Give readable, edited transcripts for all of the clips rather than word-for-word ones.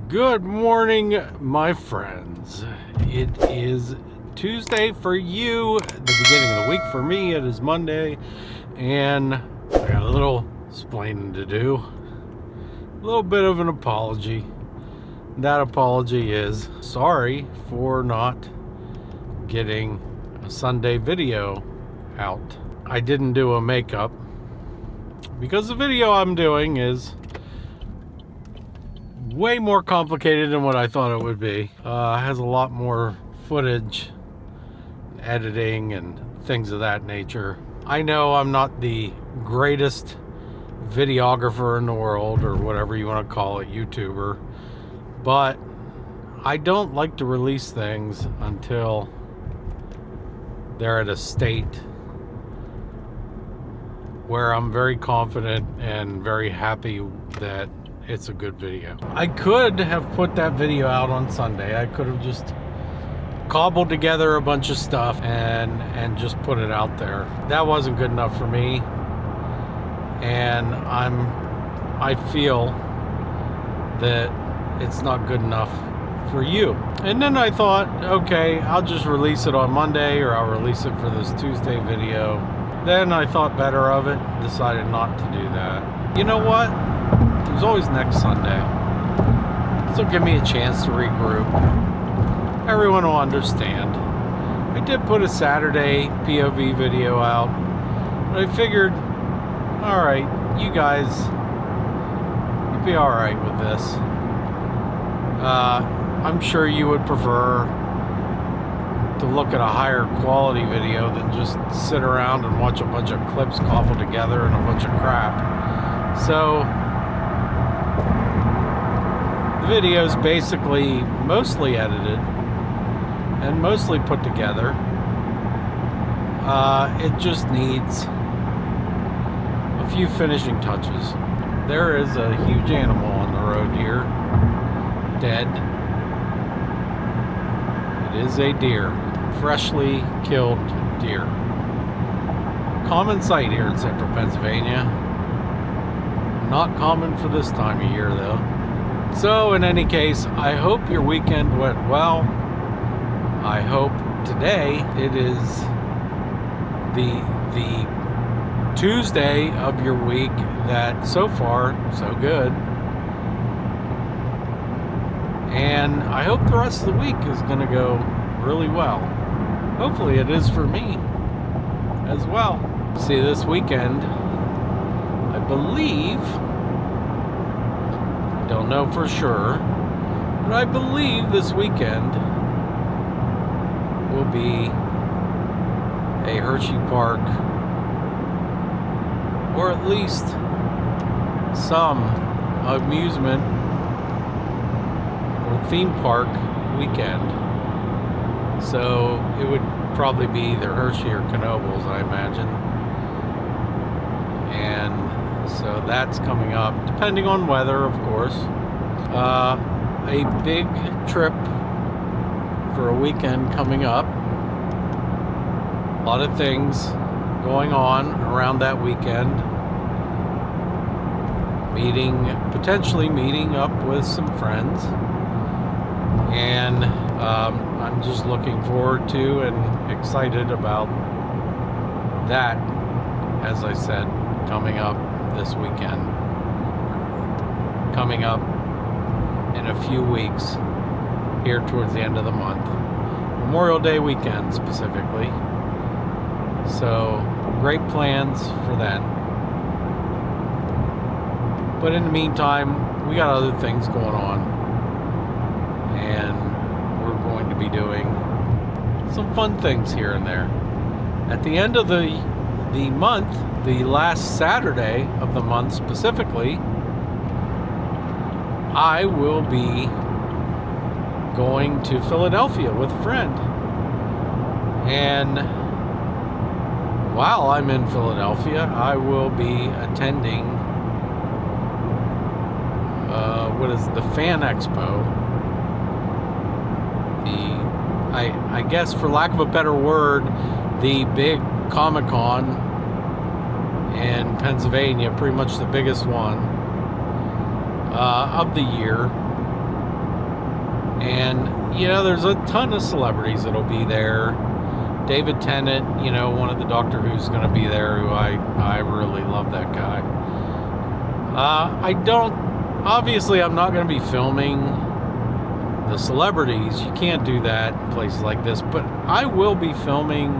Good morning, my friends. It is Tuesday for you, the beginning of the week for me. It is Monday, and I got a little explaining to do. A little bit of an apology. That apology is sorry for not getting a Sunday video out. I didn't do a makeup because the video I'm doing is way more complicated than what I thought it would be. Has a lot more footage, editing, and things of that nature. I know I'm not the greatest videographer in the world, or whatever you want to call it, YouTuber, but I don't like to release things until they're at a state where I'm very confident and very happy that it's a good video. I could have put that video out on Sunday. I could have just cobbled together a bunch of stuff and just put it out there. That wasn't good enough for me, and I feel that it's not good enough for you. And then I thought, okay, I'll just release it on Monday, or I'll release it for this Tuesday video. Then I thought better of it, decided not to do that. You know what? There's always next Sunday. So give me a chance to regroup. Everyone will understand. I did put a Saturday POV video out, but I figured, alright, you guys, you'd be alright with this. I'm sure you would prefer to look at a higher quality video than just sit around and watch a bunch of clips cobbled together and a bunch of crap. So the video is basically mostly edited and mostly put together. It just needs a few finishing touches. There is a huge animal on the road here, dead. It is a deer, freshly killed deer. Common sight here in central Pennsylvania. Not common for this time of year though. So in any case, I hope your weekend went well. I hope today it is the Tuesday of your week that so far so good. And I hope the rest of the week is going to go really well. Hopefully it is for me as well. See, this weekend, I believe, don't know for sure, but I believe this weekend will be a Hershey Park, or at least some amusement or theme park weekend. So it would probably be either Hershey or Knoebels, I imagine. And so that's coming up, depending on weather, of course. A big trip for a weekend coming up. A lot of things going on around that weekend. Potentially meeting up with some friends. And I'm just looking forward to and excited about that, as I said, coming up this weekend. Coming up in a few weeks, here towards the end of the month. Memorial Day weekend specifically. So, great plans for that. But in the meantime, we got other things going on. And we're going to be doing some fun things here and there. At the end of the month, the last Saturday of the month specifically, I will be going to Philadelphia with a friend. And while I'm in Philadelphia, I will be attending the Fan Expo. I guess, for lack of a better word, the big Comic-Con in Pennsylvania, pretty much the biggest one of the year. And, you know, there's a ton of celebrities that'll be there. David Tennant, you know, one of the Doctor Who's going to be there, who I really love that guy. Obviously, I'm not going to be filming the celebrities. You can't do that in places like this, but I will be filming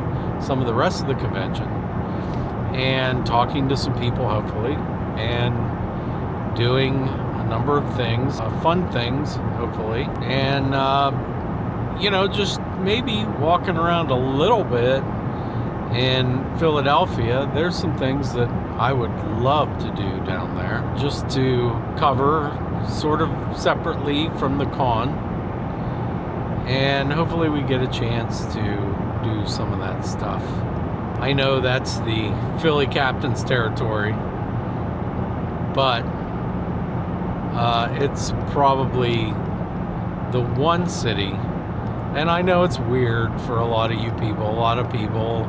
some of the rest of the convention and talking to some people, hopefully, and doing a number of things, fun things, hopefully, and you know, just maybe walking around a little bit in Philadelphia. There's some things that I would love to do down there, just to cover sort of separately from the con, and hopefully we get a chance to do some of that stuff. I know that's the Philly Captain's territory, but it's probably the one city, and I know it's weird for a lot of you people. A lot of people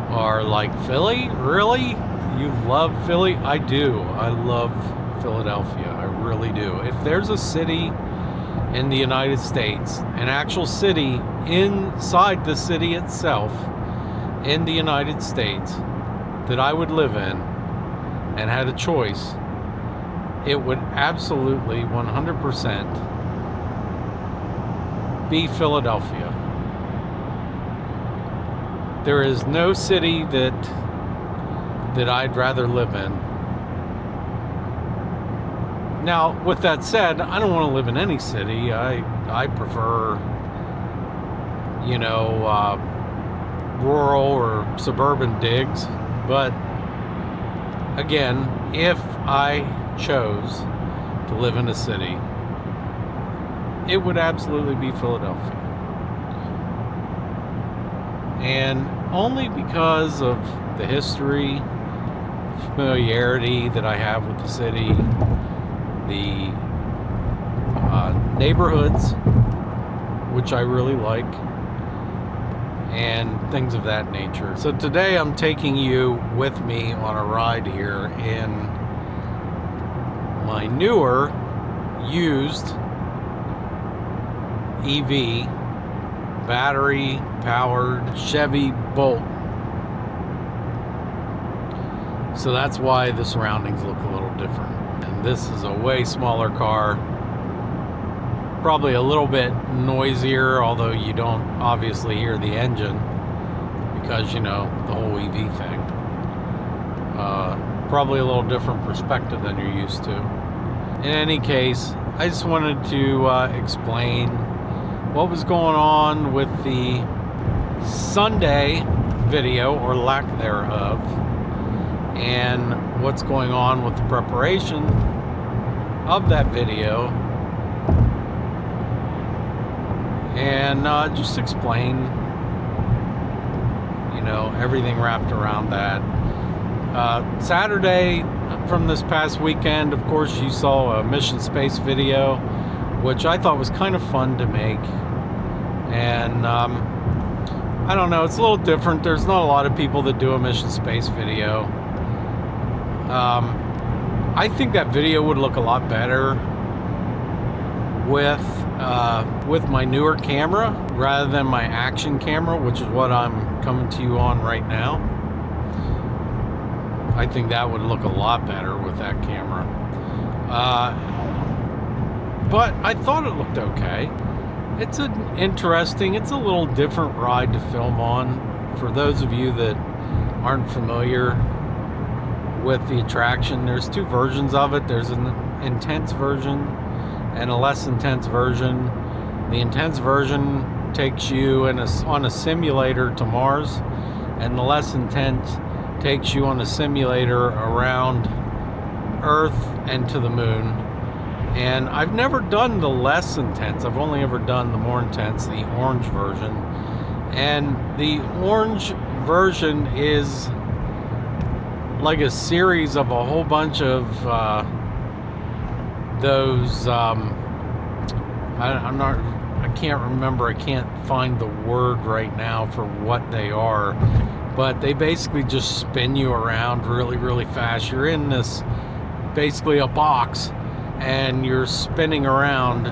are like, Philly? Really? You love Philly? I do. I love Philadelphia. I really do. If there's a city in the United States, an actual city inside the city itself in the United States that I would live in and had a choice, it would absolutely 100% be Philadelphia. There is no city that I'd rather live in. Now, with that said, I don't want to live in any city. I prefer, you know, rural or suburban digs. But again, if I chose to live in a city, it would absolutely be Philadelphia. And only because of the history, familiarity that I have with the city, the neighborhoods, which I really like, and things of that nature. So today I'm taking you with me on a ride here in my newer, used EV, battery-powered Chevy Bolt. So that's why the surroundings look a little different. And this is a way smaller car, probably a little bit noisier, although you don't obviously hear the engine because, you know, the whole EV thing. Probably a little different perspective than you're used to. In any case, I just wanted to explain what was going on with the Sunday video, or lack thereof, and what's going on with the preparation of that video, and just explain, you know, everything wrapped around that. Saturday from this past weekend, of course, you saw a Mission Space video, which I thought was kind of fun to make. And I don't know, it's a little different. There's not a lot of people that do a Mission Space video. I think that video would look a lot better with my newer camera rather than my action camera, which is what I'm coming to you on right now. I think that would look a lot better with that camera. But I thought it looked okay. It's a little different ride to film on. For those of you that aren't familiar with the attraction, there's two versions of it. There's an intense version and a less intense version. The intense version takes you on a simulator to Mars, and the less intense takes you on a simulator around Earth and to the moon. And I've never done the less intense. I've only ever done the more intense, the orange version. And the orange version is like a series of a whole bunch of those I can't remember, I can't find the word right now for what they are, but they basically just spin you around really, really fast. You're in this, basically a box, and you're spinning around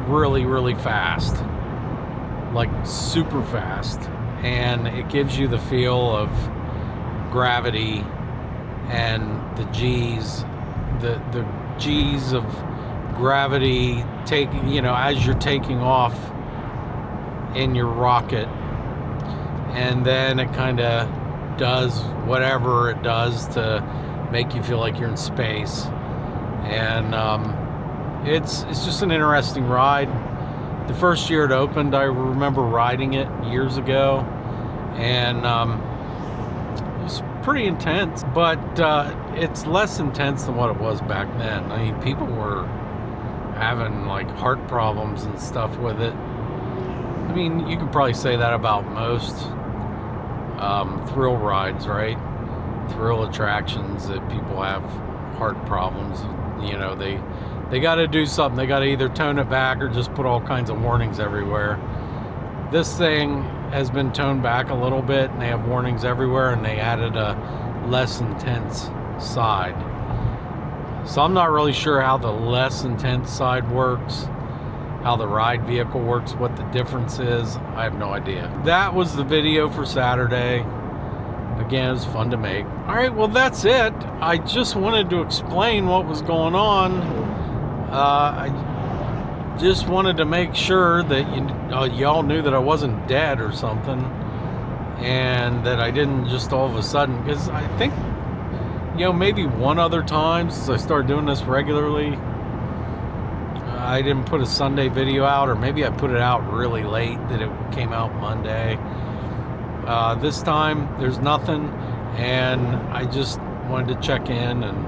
really, really fast, like super fast, and it gives you the feel of gravity and the G's, the G's of gravity taking, you know, as you're taking off in your rocket, and then it kind of does whatever it does to make you feel like you're in space. And it's just an interesting ride. The first year it opened, I remember riding it years ago, and it was pretty intense, but it's less intense than what it was back then. I mean, people were having like heart problems and stuff with it. I mean, you could probably say that about most thrill rides, right? Thrill attractions, that people have heart problems. You know, they got to do something. They got to either tone it back or just put all kinds of warnings everywhere. This thing has been toned back a little bit, and they have warnings everywhere, and they added a less intense side. So I'm not really sure how the less intense side works, how the ride vehicle works, what the difference is. I have no idea. That was the video for Saturday. Again, it was fun to make. All right, well, that's it. I just wanted to explain what was going on. I just wanted to make sure that y'all knew that I wasn't dead or something, and that I didn't just all of a sudden, because I think, you know, maybe one other time since I started doing this regularly, I didn't put a Sunday video out, or maybe I put it out really late, that it came out Monday. This time there's nothing, and I just wanted to check in and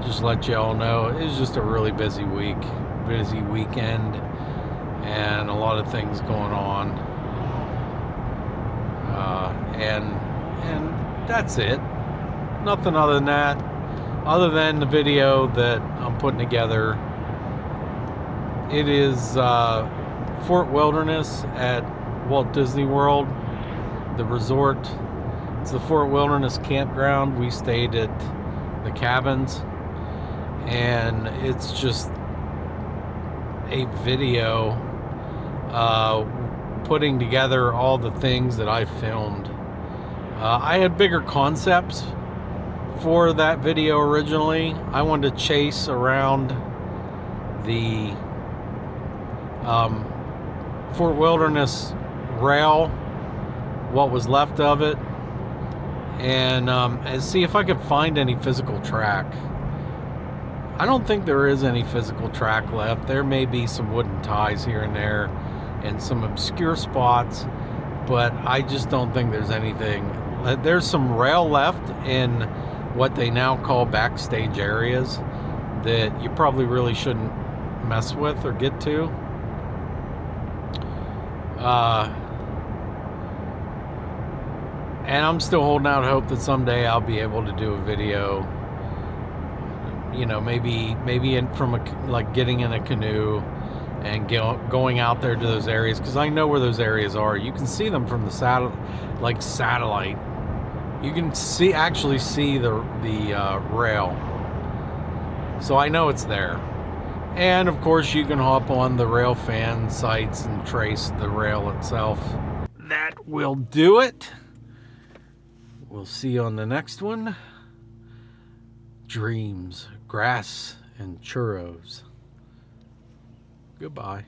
just let you all know it was just a really busy week, busy weekend, and a lot of things going on, and that's it. Nothing other than that, other than the video that I'm putting together. It is Fort Wilderness at Walt Disney World, the resort. It's the Fort Wilderness campground. We stayed at the cabins, and it's just a video putting together all the things that I filmed. I had bigger concepts for that video originally. I wanted to chase around the Fort Wilderness rail, what was left of it, and see if I could find any physical track. I don't think there is any physical track left. There may be some wooden ties here and there and some obscure spots, but I just don't think there's anything. There's some rail left in what they now call backstage areas that you probably really shouldn't mess with or get to. And I'm still holding out hope that someday I'll be able to do a video, you know, maybe like getting in a canoe and going out there to those areas, because I know where those areas are. You can see them from the satellite. You can actually see the rail, so I know it's there. And of course, you can hop on the rail fan sites and trace the rail itself. That will do it. We'll see you on the next one. Dreams, grass, and churros. Goodbye.